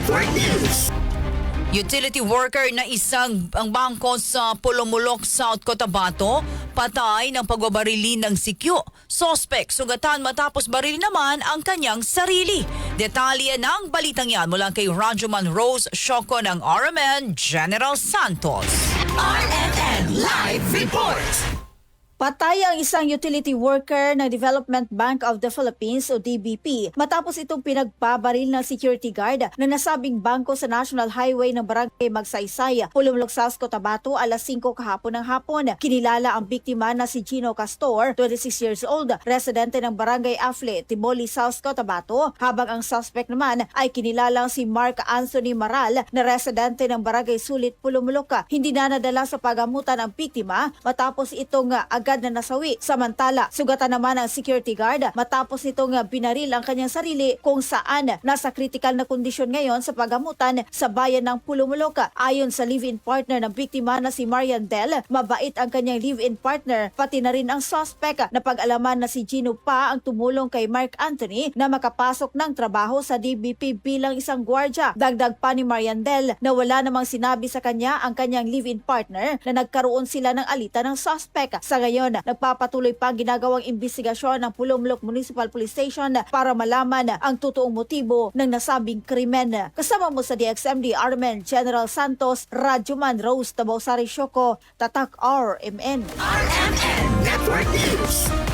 Network News. Utility worker na ang bangko sa Pulumulok, South Cotabato, patay ng pagbabarili ng sikyo. Sospek, sugatan matapos barili naman ang kanyang sarili. Detalye ng balitang yan mula kay Rajuman Rose Shoko ng RMN General Santos. RMN Live Report. Patay ang isang utility worker ng Development Bank of the Philippines o DBP matapos itong pinagpabaril ng security guard na nasabing bangko sa National Highway ng Barangay Magsaysay, Pulumulok, South Cotabato, alas 5 kahapon ng hapon. Kinilala ang biktima na si Gino Castor, 26 years old, residente ng Barangay Afle, Timoli, South Cotabato, habang ang suspect naman ay kinilalang si Mark Anthony Maral na residente ng Barangay Sulit, Pulumulok. Hindi na nadala sa pagamutan ang biktima matapos itong agad na nasawi. Samantala, sugatan naman ang security guard matapos nitong binaril ang kanyang sarili kung saan nasa critical na kondisyon ngayon sa pagamutan sa bayan ng Pulumulok. Ayon sa live-in partner ng biktima na si Marian Del, mabait ang kanyang live-in partner, pati na rin ang suspect. Napag-alaman na si Gino pa ang tumulong kay Mark Anthony na makapasok ng trabaho sa DBP bilang isang gwardya. Dagdag pa ni Marian Del na wala namang sinabi sa kanya ang kanyang live-in partner na nagkaroon sila ng alitan ng suspect. Sa ngayon, nagpapatuloy pa ang ginagawang imbestigasyon ng Pulumulok Municipal Police Station para malaman ang totoong motibo ng nasabing krimen. Kasama mo sa DXMD RMN General Santos, Rajuman Rose Tabosari Shoko, Tatak RMN. RMN Network News.